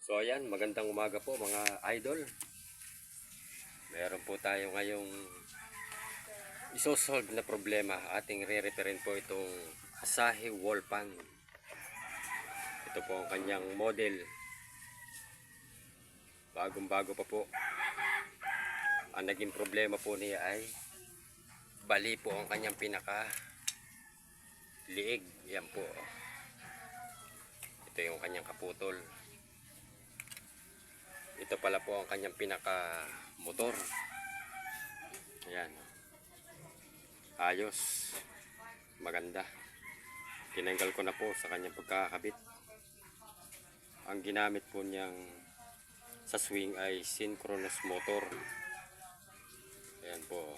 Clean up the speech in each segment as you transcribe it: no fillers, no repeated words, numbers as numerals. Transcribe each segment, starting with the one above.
So ayan, magandang umaga po mga idol. Meron po tayo ngayong isosolve na problema. Ating re-referin po itong Asahi wall fan. Ito po ang kanyang model. Bagong bago pa po. Ang naging problema po niya ay bali po ang kanyang pinaka liig. Yan po. Ito yung kanyang kaputol. Ito pala po ang kanyang pinaka motor. Ayan. Ayos. Maganda. Tinanggal ko na po sa kanyang pagkakabit. Ang ginamit po niyang sa swing ay synchronous motor. Ayan po.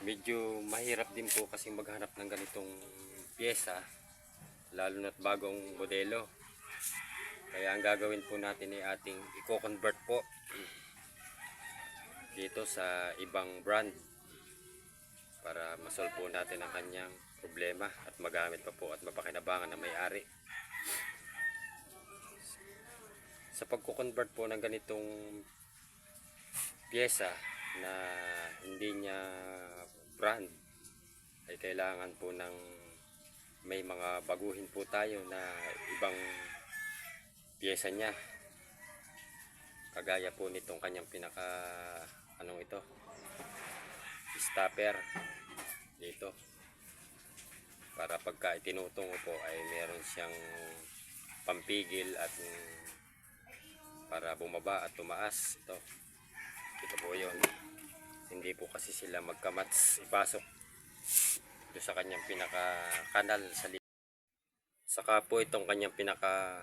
Medyo mahirap din po kasi maghanap ng ganitong pyesa, lalo na't bagong modelo. Kaya ang gagawin po natin ay ating i-convert po dito sa ibang brand para masolve po natin ang kanyang problema at magamit pa po at mapakinabangan na may-ari. Sa pagko-convert po ng ganitong pyesa na hindi niya brand ay kailangan po ng may mga baguhin po tayo na ibang pyesa niya, kagaya po nitong kanyang pinaka ito, stopper dito, para pagka itinutungo po ay meron siyang pampigil at para bumaba at tumaas. Ito po yun. Hindi po kasi sila magkamats ipasok ito sa kanyang pinaka kanal sa liig. Saka po itong kanyang pinaka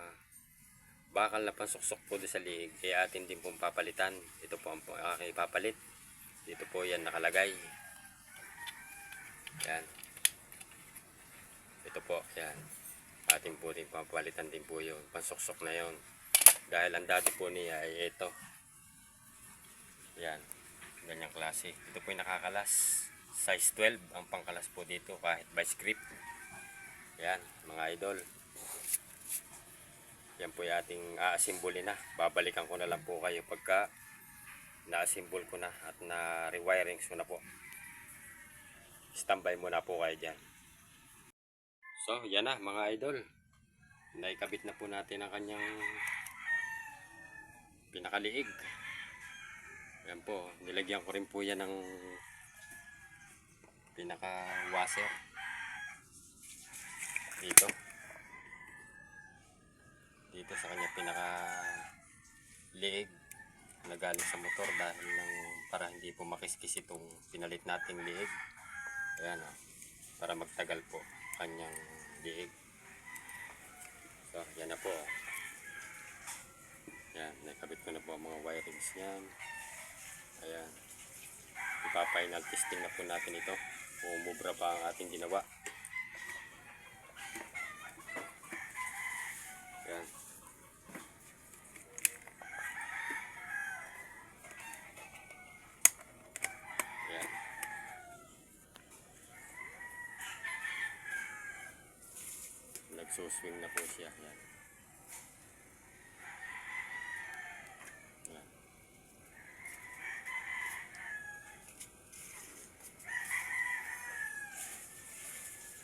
bakal na pansuksok po sa liig ay atin din pong papalitan. Ito po ang aking ipapalit. Dito po yan nakalagay. Yan. Ito po, yan. Atin po din papalitan din po yun. Pansuksok na yun. Dahil ang dati po niya ay ito. Yan. Ganyang klase. Ito po yung nakakalas. Size 12 ang pangkalas po dito kahit by script. Yan, mga idol. Yan po yung ating aasimbuli na. Babalikan ko na lang po kayo pagka na-assemble ko na at na-rewiring ko na po. Standby muna po kayo dyan. So, yan na mga idol. Naikabit na po natin ang kanyang pinakaliig. Yan po. Nilagyan ko rin po yan ng pinaka-washer. Dito sa kanya pinaka-liig na galing sa motor dahil lang para hindi po makiskis itong pinalit nating liig. Ayan para magtagal po kanyang liig. So yan na po. Yan, nakabit ko na po ang mga wirings niyan. Ayan, ipa-final testing na po natin ito kung umubra pa ang ating ginawa. Ayan. Nagsuswing na po siya. Yan. Yan.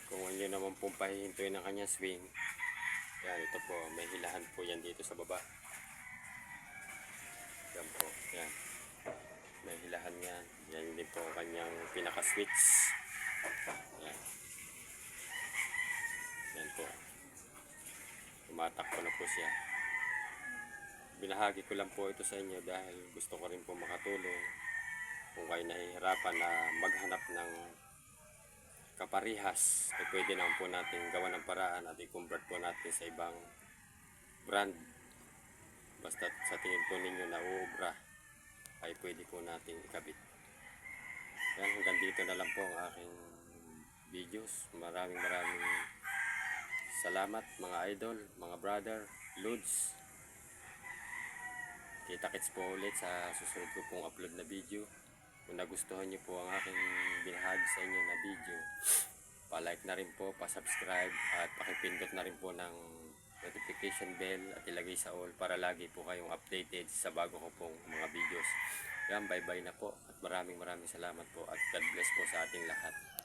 Kung ano naman pong pahihintuin ng kanya swing, yan, ito po, may hilahan po yan dito sa baba. Yan po, yan. May hilahan yan. Yan din po kanyang pinaka-switch. Yan. Yan po. Tumatakbo na po siya. Binahagi ko lang po ito sa inyo dahil gusto ko rin po makatulong kung kayo nahihirapan na maghanap ng kaparihas, ay pwede naman po natin gawa ng paraan at i-convert po natin sa ibang brand. Basta sa tingin po ninyo na uubra ay pwede po natin ikabit. Yan, hanggang dito na lang po ang aking videos. Maraming salamat mga idol, mga brother, Lods. Kita-kits po ulit sa susunod ko pong upload na video. Kung nagustuhan niyo po ang aking binahagi sa inyo na video, pa-like na rin po, pa-subscribe at pakipindot na rin po ng notification bell at ilagay sa all para lagi po kayong updated sa bago ko pong mga videos. Yan, bye bye na po at maraming salamat po at God bless po sa ating lahat.